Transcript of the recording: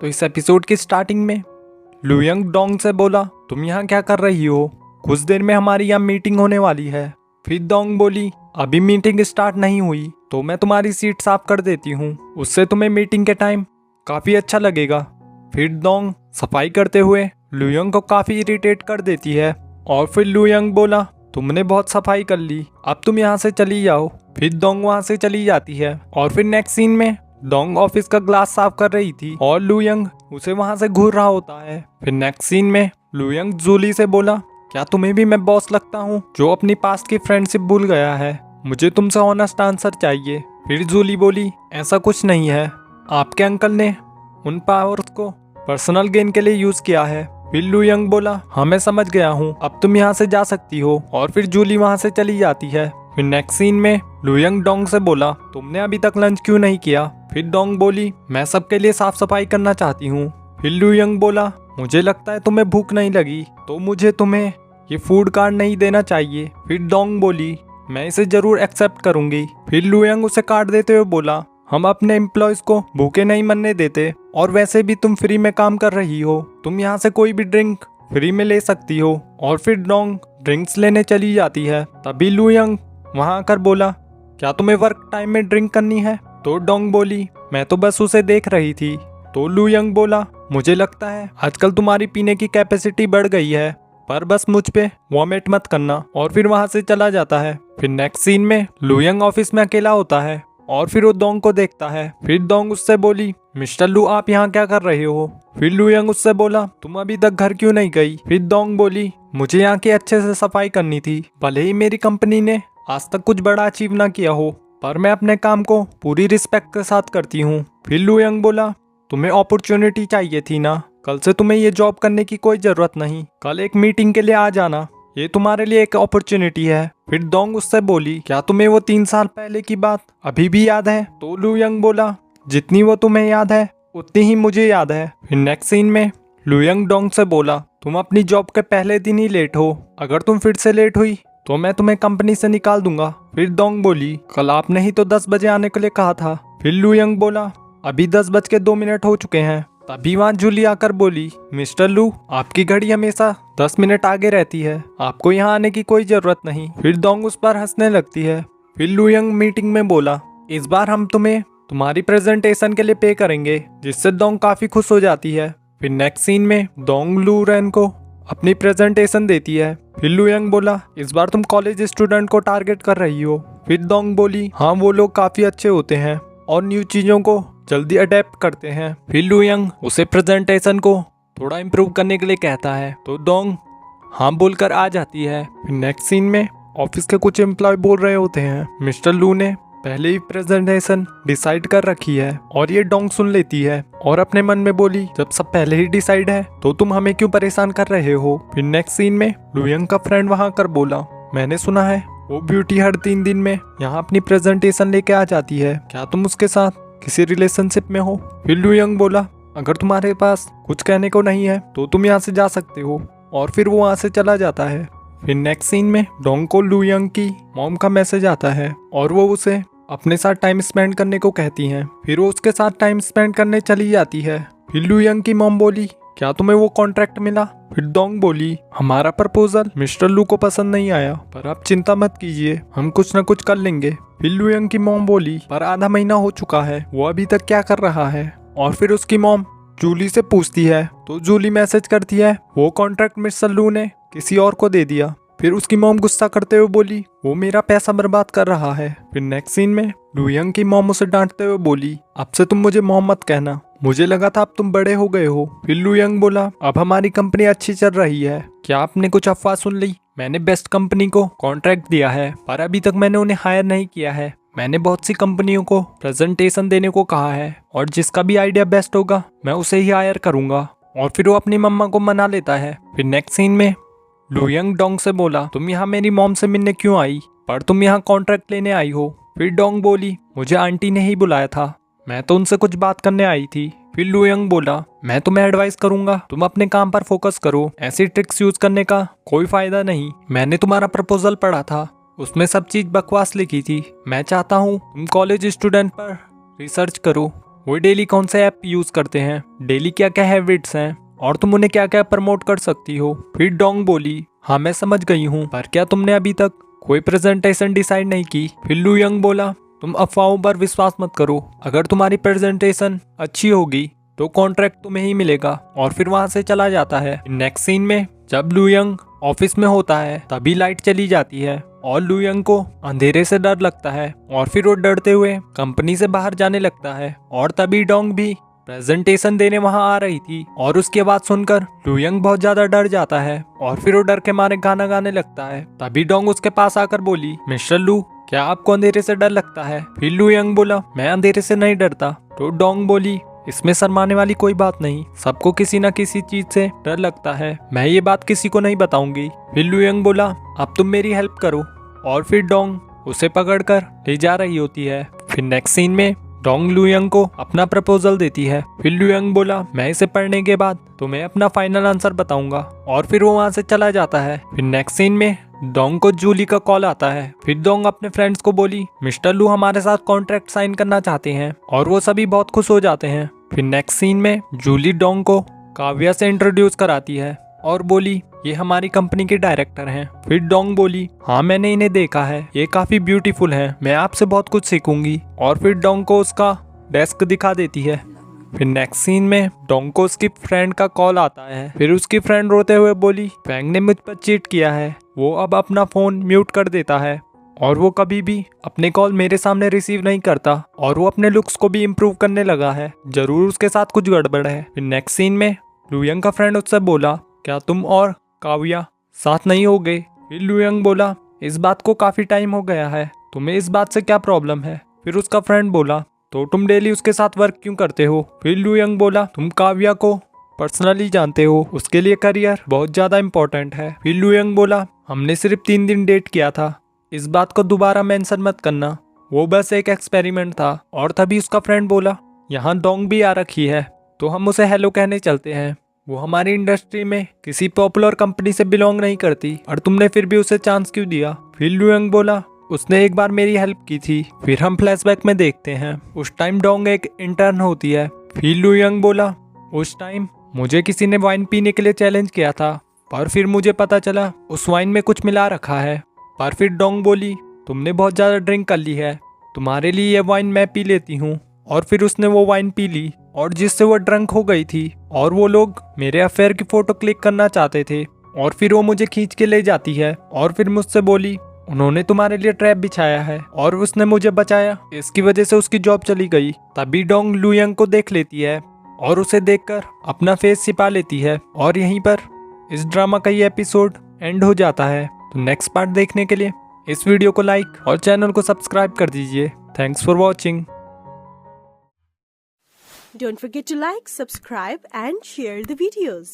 तो इस एपिसोड की स्टार्टिंग में लुयंग डोंग से बोला, तुम यहाँ क्या कर रही हो? कुछ देर में हमारी यहाँ मीटिंग होने वाली है। फिर डोंग बोली, अभी मीटिंग स्टार्ट नहीं हुई तो मैं तुम्हारी सीट साफ कर देती हूँ, उससे तुम्हें मीटिंग के टाइम काफ़ी अच्छा लगेगा। फिर डोंग सफाई करते हुए लुयंग को काफ़ी इरिटेट कर देती है और फिर लुयंग बोला, तुमने बहुत सफाई कर ली, अब तुम यहाँ से चली जाओ। फिर डोंग वहाँ से चली जाती है और फिर नेक्स्ट सीन में डोंग ऑफिस का ग्लास साफ कर रही थी और लुयंग उसे वहाँ से घूर रहा होता है। फिर नेक्स्ट सीन में लुयंग जूली से बोला, क्या तुम्हें भी मैं बॉस लगता हूँ जो अपनी पास्ट की फ्रेंडशिप भूल गया है? मुझे तुमसे ऑनेस्ट आंसर चाहिए। फिर जूली बोली, ऐसा कुछ नहीं है, आपके अंकल ने उन पावर्स को पर्सनल गेन के लिए यूज किया है। फिर लुयंग बोला, हाँ मैं समझ गया हूँ, अब तुम यहाँ से जा सकती हो। और फिर जूली वहाँ से चली जाती है। फिर नेक्स्ट सीन में लुयंग डोंग से बोला, तुमने अभी तक लंच क्यों नहीं किया? फिर डोंग बोली, मैं सबके लिए साफ सफाई करना चाहती हूँ। फिर लुयंग बोला, मुझे लगता है तुम्हें भूख नहीं लगी तो मुझे तुम्हें ये फूड कार्ड नहीं देना चाहिए। फिर डोंग बोली, मैं इसे जरूर एक्सेप्ट करूंगी। फिर लुयंग उसे कार्ड देते हुए बोला, हम अपने एम्प्लॉयज को भूखे नहीं मरने देते और वैसे भी तुम फ्री में काम कर रही हो, तुम यहाँ से कोई भी ड्रिंक फ्री में ले सकती हो। और फिर डोंग ड्रिंक्स लेने चली जाती है। तभी लुयंग वहाँ आकर बोला, क्या तुम्हें वर्क टाइम में ड्रिंक करनी है? तो डोंग बोली, मैं तो बस उसे देख रही थी। तो लुयंग बोला, मुझे लगता है आजकल तुम्हारी पीने की कैपेसिटी बढ़ गई है, पर बस मुझ पे वॉमिट मत करना। और फिर वहाँ से चला जाता है। फिर नेक्स्ट सीन में लुयंग ऑफिस में अकेला होता है और फिर वो डोंग को देखता है। फिर डोंग उससे बोली, मिस्टर लू आप यहाँ क्या कर रहे हो? फिर लुयंग उससे बोला, तुम अभी तक घर क्यों नहीं गई? फिर डोंग बोली, मुझे यहाँ की अच्छे से सफाई करनी थी, भले ही मेरी कंपनी ने आज तक कुछ बड़ा अचीव ना किया हो, पर मैं अपने काम को पूरी रिस्पेक्ट के साथ करती हूँ। फिर लुयंग बोला, तुम्हें अपॉर्चुनिटी चाहिए थी ना, कल से तुम्हें ये जॉब करने की कोई जरूरत नहीं, कल एक मीटिंग के लिए आ जाना, ये तुम्हारे लिए एक अपॉर्चुनिटी है। फिर डोंग उससे बोली, क्या तुम्हें वो 3 साल पहले की बात अभी भी याद है? तो लुयंग बोला, जितनी वो तुम्हें याद है उतनी ही मुझे याद है। फिर नेक्स्ट सीन में लुयंग डोंग से बोला, तुम अपनी जॉब के पहले दिन ही लेट हो, अगर तुम फिर से लेट हुई तो मैं तुम्हें कंपनी से निकाल दूंगा। फिर डोंग बोली, कल आपने ही तो 10 बजे आने के लिए कहा था। फिर लुयंग बोला, अभी 10:02 हो चुके हैं। तभी वहाँ जूली आकर बोली, मिस्टर लू आपकी घड़ी हमेशा 10 मिनट आगे रहती है, आपको यहाँ आने की कोई जरूरत नहीं। फिर डोंग उस पर हंसने लगती है। फिर लुयंग मीटिंग में बोला, इस बार हम तुम्हें तुम्हारी प्रेजेंटेशन के लिए पे करेंगे, जिससे डोंग काफी खुश हो जाती है। फिर नेक्स्ट सीन में डोंग लू रेन को अपनी प्रेजेंटेशन देती है। फिर लुयंग बोला, इस बार तुम कॉलेज स्टूडेंट को टारगेट कर रही हो। फिर डोंग बोली, हाँ वो लोग काफी अच्छे होते हैं और न्यू चीजों को जल्दी अडेप्ट करते हैं। फिर लुयंग उसे प्रेजेंटेशन को थोड़ा इम्प्रूव करने के लिए कहता है तो डोंग हाँ बोलकर आ जाती है। फिर नेक्स्ट सीन में ऑफिस के कुछ एम्प्लॉय बोल रहे होते हैं, मिस्टर लू ने पहले ही प्रेजेंटेशन डिसाइड कर रखी है। और ये डोंग सुन लेती है और अपने मन में बोली, जब सब पहले ही डिसाइड है तो तुम हमें क्यों परेशान कर रहे हो? फिर नेक्स्ट सीन में लुयंग का फ्रेंड वहां कर बोला, मैंने सुना है वो ब्यूटी हर 3 दिन में यहाँ अपनी प्रेजेंटेशन लेके आ जाती है, क्या तुम उसके साथ किसी रिलेशनशिप में हो? फिर लुयंग बोला, अगर तुम्हारे पास कुछ कहने को नहीं है तो तुम यहाँ से जा सकते हो। और फिर वो वहाँ से चला जाता है। फिर नेक्स्ट सीन में डोंग को लुयंग की मॉम का मैसेज आता है और वो उसे अपने साथ टाइम स्पेंड करने को कहती हैं। फिर वो उसके साथ टाइम स्पेंड करने चली जाती है। फिर लुयंग की मॉम बोली, क्या तुम्हें वो कॉन्ट्रैक्ट मिला? फिर डोंग बोली, हमारा प्रपोजल मिस्टर लू को पसंद नहीं आया, पर आप चिंता मत कीजिए, हम कुछ न कुछ कर लेंगे। फिर लुयंग की मॉम बोली, पर आधा महीना हो चुका है, वो अभी तक क्या कर रहा है? और फिर उसकी मॉम जूली से पूछती है तो जूली मैसेज करती है, वो कॉन्ट्रैक्ट मिस्टर लू ने किसी और को दे दिया। फिर उसकी मॉम गुस्सा करते हुए बोली, वो मेरा पैसा बर्बाद कर रहा है। फिर नेक्स्ट सीन में लुयंग की मॉम उसे डांटते हुए बोली, अब से तुम मुझे मॉम मत कहना, मुझे लगा था अब तुम बड़े हो गए हो। फिर लुयंग बोला, अब हमारी कंपनी अच्छी चल रही है, क्या आपने कुछ अफवाह सुन ली? मैंने बेस्ट कंपनी को कॉन्ट्रैक्ट दिया है, पर अभी तक मैंने उन्हें हायर नहीं किया है। मैंने बहुत सी कंपनियों को प्रेजेंटेशन देने को कहा है और जिसका भी आइडिया बेस्ट होगा मैं उसे ही हायर करूंगा। और फिर वो अपनी मम्मा को मना लेता है। फिर नेक्स्ट सीन में लुयंग डोंग से बोला, तुम यहाँ मेरी मॉम से मिलने क्यों आई, पर तुम यहाँ कॉन्ट्रैक्ट लेने आई हो? फिर डोंग बोली, मुझे आंटी ने ही बुलाया था, मैं तो उनसे कुछ बात करने आई थी। फिर लुयंग बोला, मैं तुम्हें एडवाइस करूंगा, तुम अपने काम पर फोकस करो, ऐसी ट्रिक्स यूज करने का कोई फायदा नहीं। मैंने तुम्हारा प्रपोजल पढ़ा था, उसमें सब चीज बकवास लिखी थी। मैं चाहता हूँ तुम कॉलेज स्टूडेंट पर रिसर्च करो, वो डेली कौन से ऐप यूज करते हैं, डेली क्या क्या हैबिट्स हैं और तुम उन्हें क्या क्या प्रमोट कर सकती हो। फिर डोंग बोली, हाँ मैं समझ गई हूँ, पर क्या तुमने अभी तक कोई प्रेजेंटेशन डिसाइड नहीं की। फिर लू यंग बोला, तुम अफवाहों पर विश्वास मत करो, अगर तुम्हारी प्रेजेंटेशन अच्छी होगी तो कॉन्ट्रैक्ट तुम्हें ही मिलेगा। और फिर वहां से चला जाता है। नेक्स्ट सीन में जब लू यंग ऑफिस में होता है तभी लाइट चली जाती है और लू यंग को अंधेरे से डर लगता है और फिर वो डरते हुए कंपनी से बाहर जाने लगता है। और तभी डोंग भी प्रेजेंटेशन देने वहां आ रही थी और उसकी आवाज सुनकर लू यंग बहुत ज्यादा डर जाता है और फिर वो डर के मारे गाना गाने लगता है। तभी डोंग उसके पास आकर बोली, मिस्टर लू क्या आपको अंधेरे से डर लगता है। फिर लू यंग बोला, मैं अंधेरे से नहीं डरता। तो डोंग बोली, इसमें शर्माने वाली कोई बात नहीं, सबको किसी न किसी चीज से डर लगता है, मैं ये बात किसी को नहीं बताऊंगी। फिर लू यंग बोला, अब तुम मेरी हेल्प करो। और फिर डोंग उसे पकड़कर ले जा रही होती है। फिर नेक्स्ट सीन में डोंग लू यंग को अपना प्रपोजल देती है। फिर लू यंग बोला, मैं इसे पढ़ने के बाद तुम्हें अपना फाइनल आंसर बताऊंगा। और फिर वो वहां से चला जाता है। फिर नेक्स्ट सीन में डोंग को जूली का कॉल आता है। फिर डोंग अपने फ्रेंड्स को बोली, मिस्टर लू हमारे साथ कॉन्ट्रैक्ट साइन करना चाहते हैं और वो सभी बहुत खुश हो जाते हैं। फिर नेक्स्ट सीन में जूली डोंग को काव्या से इंट्रोड्यूस कराती है और बोली, ये हमारी कंपनी के डायरेक्टर हैं। फिर डोंग बोली, हाँ मैंने इन्हें देखा है, ये काफी ब्यूटीफुल हैं, मैं आपसे बहुत कुछ सीखूंगी। और फिर डोंग को उसका डेस्क दिखा देती है। फिर नेक्स्ट सीन में डोंग को उसकी फ्रेंड का कॉल आता है। फिर उसकी फ्रेंड रोते हुए बोली, फैंग ने मुझ पर चीट किया है, वो अब अपना फोन म्यूट कर देता है और वो कभी भी अपने कॉल मेरे सामने रिसीव नहीं करता और वो अपने लुक्स को भी इम्प्रूव करने लगा है, जरूर उसके साथ कुछ गड़बड़ है। फिर नेक्स्ट सीन में लू यंग का फ्रेंड उससे बोला, क्या तुम और काव्या साथ नहीं हो गए। फिर लू यंग बोला, इस बात को काफी टाइम हो गया है, तुम्हें इस बात से क्या प्रॉब्लम है। फिर उसका फ्रेंड बोला, तो तुम डेली उसके साथ वर्क क्यों करते हो। फिर लू यंग बोला, तुम काव्या को पर्सनली जानते हो, उसके लिए करियर बहुत ज्यादा इम्पोर्टेंट है। फिर लू यंग बोला, हमने सिर्फ 3 दिन डेट किया था, इस बात को दोबारा मेंशन मत करना, वो बस एक एक्सपेरिमेंट था। और तभी उसका फ्रेंड बोला, यहाँ डोंग भी आ रखी है तो हम उसे हेलो कहने चलते हैं, वो हमारी इंडस्ट्री में किसी पॉपुलर कंपनी से बिलोंग नहीं करती और तुमने फिर भी उसे चांस क्यों दिया। फिर लू यंग बोला, उसने एक बार मेरी हेल्प की थी। फिर हम फ्लैशबैक में देखते हैं, उस टाइम डोंग एक इंटर्न होती है। फिर लू यंग बोला, उस टाइम मुझे किसी ने वाइन पीने के लिए चैलेंज किया था पर फिर मुझे पता चला उस वाइन में कुछ मिला रखा है। पर फिर डोंग बोली, तुमने बहुत ज़्यादा ड्रिंक कर ली है, तुम्हारे लिए ये वाइन मैं पी लेती हूँ। और फिर उसने वो वाइन पी ली और जिससे वो ड्रंक हो गई थी और वो लोग मेरे अफेयर की फ़ोटो क्लिक करना चाहते थे और फिर वो मुझे खींच के ले जाती है और फिर मुझसे बोली, उन्होंने तुम्हारे लिए ट्रैप बिछाया है और उसने मुझे बचाया, इसकी वजह से उसकी जॉब चली गई। तभी डोंग लू यंग को देख लेती है और उसे देखकर अपना फेस छिपा लेती है और यहीं पर इस ड्रामा का ये एपिसोड एंड हो जाता है। तो नेक्स्ट पार्ट देखने के लिए इस वीडियो को लाइक और चैनल को सब्सक्राइब कर दीजिए। Thanks for watching. Don't forget to like, subscribe and share the videos.